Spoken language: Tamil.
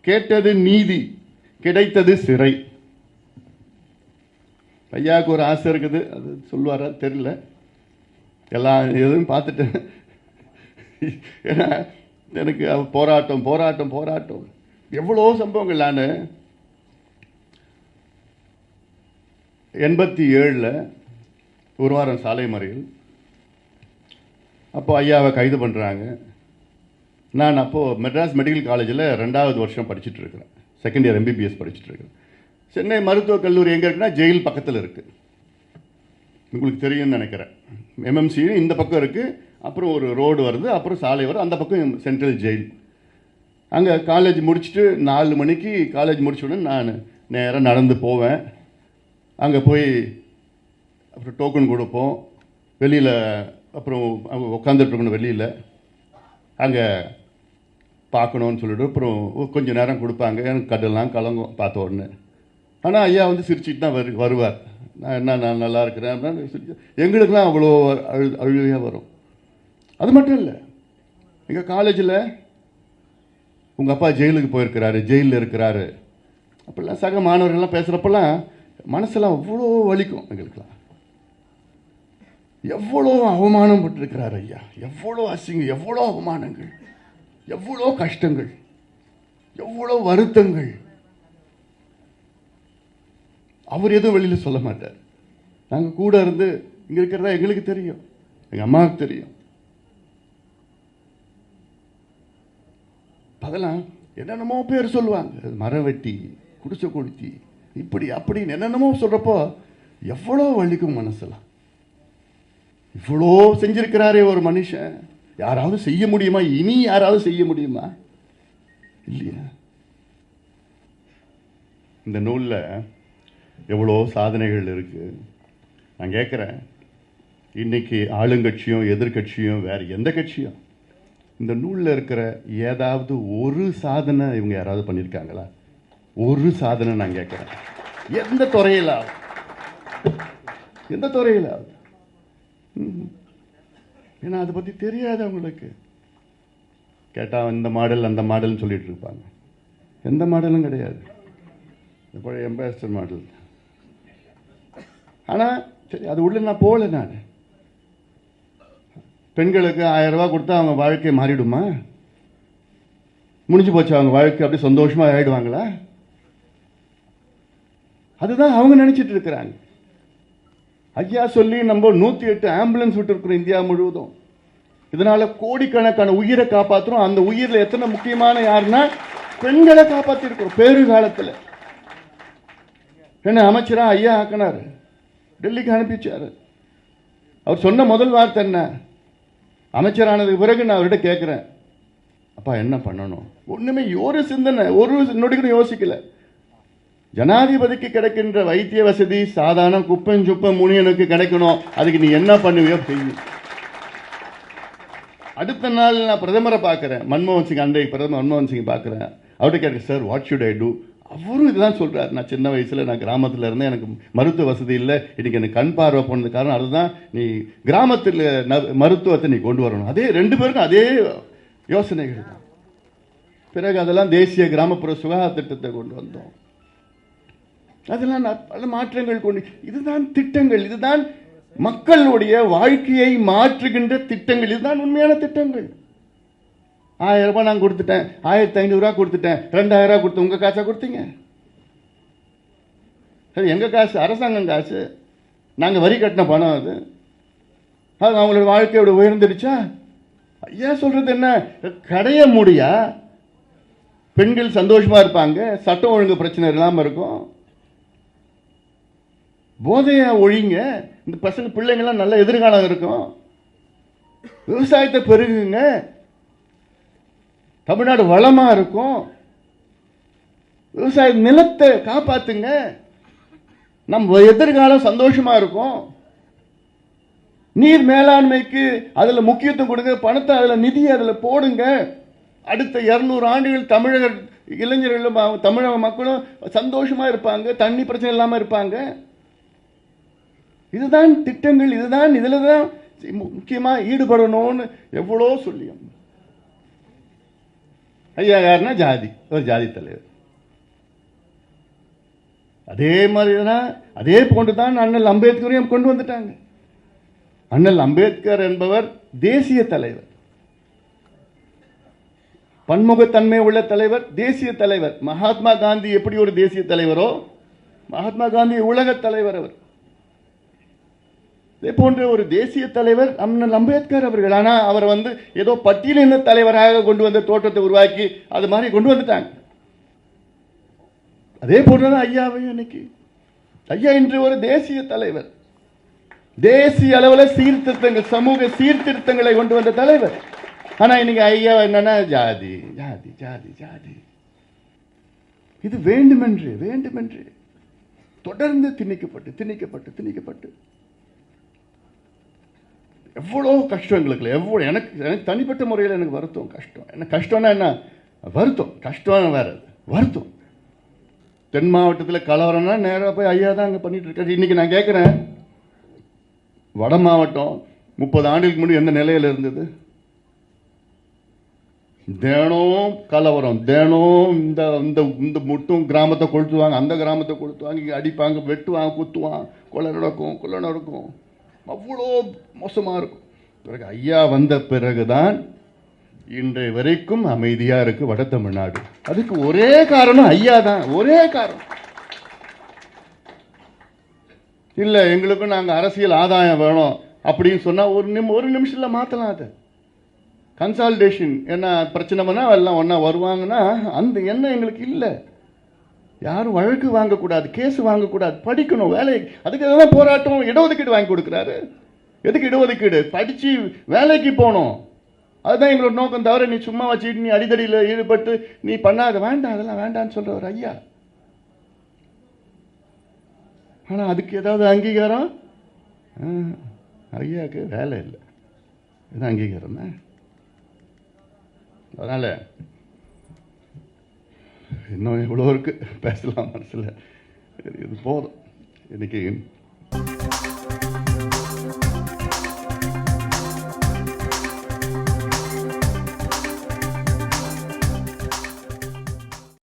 கேட்டது நீதி, கிடைத்தது சிறை. ஐயாவுக்கு ஒரு ஆசை இருக்குது, அது சொல்லுவாரா தெரியல. எல்லாம் எதுவும் பார்த்துட்டேன். ஏன்னா எனக்கு போராட்டம் போராட்டம் போராட்டம் எவ்வளோ சம்பவங்கள். நான் 87 ஒரு வாரம் சாலை மறியல். அப்போ ஐயாவை கைது பண்ணுறாங்க. நான் அப்போது மெட்ராஸ் மெடிக்கல் காலேஜில் 2வது வருஷம் படிச்சுட்டு இருக்கிறேன். செகண்ட் இயர் MBBS படிச்சுட்டு இருக்கிறேன். சென்னை மருத்துவக் கல்லூரி எங்கே இருக்குன்னா ஜெயில் பக்கத்தில் இருக்குது. உங்களுக்கு தெரியும்னு நினைக்கிறேன். MMC இந்த பக்கம் இருக்குது, அப்புறம் ஒரு ரோடு வருது, அப்புறம் சாலை வரும், அந்த பக்கம் சென்ட்ரல் ஜெயில். அங்கே காலேஜ் முடிச்சுட்டு 4 மணிக்கு காலேஜ் முடிச்ச உடனே நான் நேராக நடந்து போவேன். அங்கே போய் அப்புறம் டோக்கன் கொடுப்போம். வெளியில் அப்புறம் உட்காந்துட்ருக்கணும். வெளியில் அங்கே பார்க்கணுன்னு சொல்லிட்டு அப்புறம் கொஞ்சம் நேரம் கொடுப்பாங்க. எனக்கு கடலாம் கலங்கும் பார்த்த உடனே. ஆனால் ஐயா வந்து சிரிச்சிட்டு தான் வருவார். நான் நல்லா இருக்கிறேன் அப்படின்னு. எங்களுக்கெல்லாம் அவ்வளோ அழுகையாக வரும். அது மட்டும் இல்லை, எங்கள் காலேஜில் உங்கள் அப்பா ஜெயிலுக்கு போயிருக்கிறாரு, ஜெயிலில் இருக்கிறாரு அப்படிலாம் சக மாணவர்கள்லாம் பேசுகிறப்பெல்லாம் மனசெல்லாம் அவ்வளோ வலிக்கும். எங்களுக்கெல்லாம் எவ்வளோ அவமானம் பட்டிருக்கிறார் ஐயா, எவ்வளோ அசிங்கம், எவ்வளோ அவமானங்கள், எவ்வளோ கஷ்டங்கள், எவ்வளோ வருத்தங்கள். அவர் எதுவும் வெளியில் சொல்ல மாட்டார். நாங்கள் கூட இருந்து இங்கே இருக்கிறதா எங்களுக்கு தெரியும், எங்கள் அம்மாவுக்கு தெரியும். அதெல்லாம் என்னென்னமோ பேர் சொல்லுவாங்க, மரம் வெட்டி, குடிசை கொளுத்தி, இப்படி அப்படின்னு என்னென்னமோ சொல்கிறப்போ எவ்வளோ வலிக்கும் மனசெல்லாம். இவ்வளோ செஞ்சிருக்கிறாரே ஒரு மனுஷன், யாராவது செய்ய முடியுமா? இனி யாராவது செய்ய முடியுமா? இல்லையா? இந்த நூலில் எவ்வளோ சாதனைகள் இருக்கு. நான் கேட்குறேன், இன்னைக்கு ஆளுங்கட்சியும் எதிர்கட்சியும் வேற எந்த கட்சியும் இந்த நூலில் இருக்கிற ஏதாவது ஒரு சாதனை இவங்க யாராவது பண்ணியிருக்காங்களா? ஒரு சாதனை நான் கேட்குறேன். எந்த துறையில் எந்த துறையில்? ஏன்னா அதை பற்றி தெரியாது அவங்களுக்கு. கேட்டால் இந்த மாடல் அந்த மாடல்னு சொல்லிட்டு இருப்பாங்க. எந்த மாடலும் கிடையாது. இப்போ எம்பாசிடர் மாடல். ஆனால் சரி, அது உள்ள நான் போகல. நான் பெண்களுக்கு 1000 ரூபா கொடுத்தா அவங்க வாழ்க்கை மாறிடுமா? முடிஞ்சு போச்சு அவங்க வாழ்க்கை, அப்படி சந்தோஷமா ஆயிடுவாங்களா? அதுதான் அவங்க நினைச்சிட்டு இருக்கிறாங்க. ஐயா சொல்லி நம்ம 108 ஆம்புலன்ஸ் விட்டு இருக்கிறோம் இந்தியா முழுவதும். இதனால கோடிக்கணக்கான உயிரை காப்பாற்றுறோம். அந்த உயிரில் எத்தனை முக்கியமான யாருன்னா பெண்களை காப்பாற்றி இருக்கிறோம். பேரு காலத்தில் என்ன அமைச்சரா ஐயா ஆக்கினாரு, டெல்லிக்கு அனுப்பிச்சாரு. அவர் சொன்ன முதல் வார்த்தை என்ன? அமைச்சரானதுக்கு பிறகு நான் அவர்கிட்ட கேட்கிறேன், அப்பா என்ன பண்ணணும்? ஒண்ணுமே ஒரு சிந்தனை, ஒரு நொடி கூட யோசிக்கல. ஜனாதிபதிக்கு கிடைக்கின்ற வைத்திய வசதி சாதாரண குப்பஞ்சுப்ப முனியனுக்கு கிடைக்கணும், அதுக்கு நீ என்ன பண்ணுவியோ செய்யும். அடுத்த நாள் நான் பிரதமரை பார்க்கிறேன், மன்மோகன் சிங், அன்றைய பிரதமர் மன்மோகன் சிங் பார்க்கிறேன். அவர்கிட்ட கேட்டேன், sir what should I do? அவரும் இதுதான் சொல்றாரு. நான் சின்ன வயசுல நான் கிராமத்தில் இருந்தேன், எனக்கு மருத்துவ வசதி இல்லை, இன்னைக்கு எனக்கு கண் பார்வை போனது காரணம் அதுதான். நீ கிராமத்தில் மருத்துவத்தை நீ கொண்டு வரணும். அதே 2 பேருக்கும் அதே யோசனைகள் தான். பிறகு அதெல்லாம் தேசிய கிராமப்புற சுகாதார திட்டத்தை கொண்டு வந்தோம். அதெல்லாம் பல மாற்றங்கள் கொண்டு, இதுதான் திட்டங்கள், இதுதான் மக்களுடைய வாழ்க்கையை மாற்றுகின்ற திட்டங்கள், இதுதான் உண்மையான திட்டங்கள். 1000 ரூபாய் நான் கொடுத்துட்டேன், 1500 ரூபாய் கொடுத்துட்டேன், 2000 ரூபாய் கொடுத்து உங்க காசா கொடுத்தீங்க? சரி, எங்க காசு, அரசாங்கம் காசு, நாங்க வரி கட்டின பணம். அது அவங்களோட வாழ்க்கையோட உயர்ந்துடுச்சா? ஐயா சொல்றது என்ன? கடைய முடியா பெண்கள் சந்தோஷமா இருப்பாங்க, சட்டம் ஒழுங்கு பிரச்சனை இல்லாம இருக்கும், போதைய ஒழிங்க, இந்த பசங்க பிள்ளைங்கள்லாம் நல்ல எதிர்காலம் இருக்கும், விவசாயத்தை பெருகுங்க, தமிழ்நாடு வளமா இருக்கும், விவசாய நிலத்தை காப்பாத்துங்க, நம்ம எதிர்காலம் சந்தோஷமா இருக்கும். நீர் மேலாண்மைக்கு அதுல முக்கியத்துவம் கொடுங்க, பணத்தை அதுல நிதி அதுல போடுங்க. அடுத்த 200 ஆண்டுகள் தமிழக இளைஞர்களும் தமிழக மக்களும் சந்தோஷமா இருப்பாங்க, தண்ணி பிரச்சனை இல்லாம இருப்பாங்க. இதுதான் திட்டங்கள், இதுதான் இதுலதான் முக்கியமா ஈடுபடணும்னு எவ்வளோ சொல்லியும். ஐயா யாருன்னா ஜாதி, ஒரு ஜாதி தலைவர். அதே மாதிரி தான், அதே போன்று தான் அண்ணல் அம்பேத்கரையும் கொண்டு வந்துட்டாங்க. அண்ணல் அம்பேத்கர் என்பவர் தேசிய தலைவர், பன்முகத்தன்மை உள்ள தலைவர், தேசிய தலைவர். மகாத்மா காந்தி எப்படி ஒரு தேசிய தலைவரோ, மகாத்மா காந்தி உலக தலைவர். அவர் இதே போன்ற ஒரு தேசிய தலைவர் அண்ணல் அம்பேத்கர் அவர்கள். ஆனால் அவர் ஏதோ பட்டியலின தலைவராக கொண்டு வந்த தோற்றத்தை உருவாக்கி அது மாதிரி கொண்டு வந்துட்டாங்க. அதே போன்றதான் ஐயாவை இன்னைக்கு. ஐயா இன்று ஒரு தேசிய தலைவர், தேசிய அளவில் சீர்திருத்தங்கள், சமூக சீர்திருத்தங்களை கொண்டு வந்த தலைவர். ஆனா இன்னைக்கு ஐயா என்னன்னா ஜாதி ஜாதி ஜாதி ஜாதி. இது வேண்டுமென்று வேண்டுமென்று தொடர்ந்து திணிக்கப்பட்டு திணிக்கப்பட்டு திணிக்கப்பட்டு எவ்வளோ கஷ்டம் எங்களுக்கு. எவ்வளோ எனக்கு தனிப்பட்ட முறையில் எனக்கு வருத்தம், கஷ்டம். என்ன கஷ்டம்னா என்ன, வருத்தம். கஷ்டம் வேற, வருத்தம். தென் மாவட்டத்தில் கலவரம்னா நேராக போய் ஐயா தான் அங்கே பண்ணிட்டு இருக்காரு. இன்னைக்கு நான் கேட்குறேன், வட மாவட்டம் 30 ஆண்டுகளுக்கு முன்னாடி எந்த நிலையில் இருந்தது? தினம் கலவரம், தினம் இந்த இந்த இந்த மட்டும் கிராமத்தை கொளுத்துவாங்க, அந்த கிராமத்தை கொளுத்துவாங்க, இங்கே அடிப்பாங்க, வெட்டுவாங்க, குத்துவாங்க, கொலை நடக்கும். அவ்வளோ மோசமாக இருக்கும். பிறகு ஐயா வந்த பிறகுதான் இன்றைய வரைக்கும் அமைதியா இருக்கு வட தமிழ்நாடு. அதுக்கு ஒரே காரணம் ஐயா தான், ஒரே காரணம். இல்ல எங்களுக்கும் நாங்க அரசியல் ஆதாயம் வேணும் அப்படின்னு சொன்னா ஒரு நிமிஷத்துல மாத்தலாம். அது கன்சால்டேஷன் என்ன பிரச்சனை பண்ணா எல்லாம் ஒன்னா வருவாங்கன்னா அந்த எண்ணம் எங்களுக்கு இல்லை. யாரும் வழக்கு வாங்கக்கூடாது, கேஸ் வாங்கக்கூடாது, படிக்கணும், வேலை. அதுக்கு எதாவது போராட்டம். இடஒதுக்கீடு வாங்கி கொடுக்குறாரு. எதுக்கு இடஒதுக்கீடு? படிச்சு வேலைக்கு போகணும். அதுதான் எங்களோட நோக்கம். தவிர நீ சும்மா வச்சுட்டு நீ அடிதடியில் ஈடுபட்டு நீ பண்ணாத, வேண்டாம், அதெல்லாம் வேண்டான்னு சொல்றவர் ஐயா. ஆனா அதுக்கு ஏதாவது அங்கீகாரம்? ஐயாவுக்கு வேலை இல்லை. இது அங்கீகாரம் தான். அதனால இன்னும் எவ்வளோ இருக்கு பேசலாம் மனசில். இது போதும் இன்னைக்கு.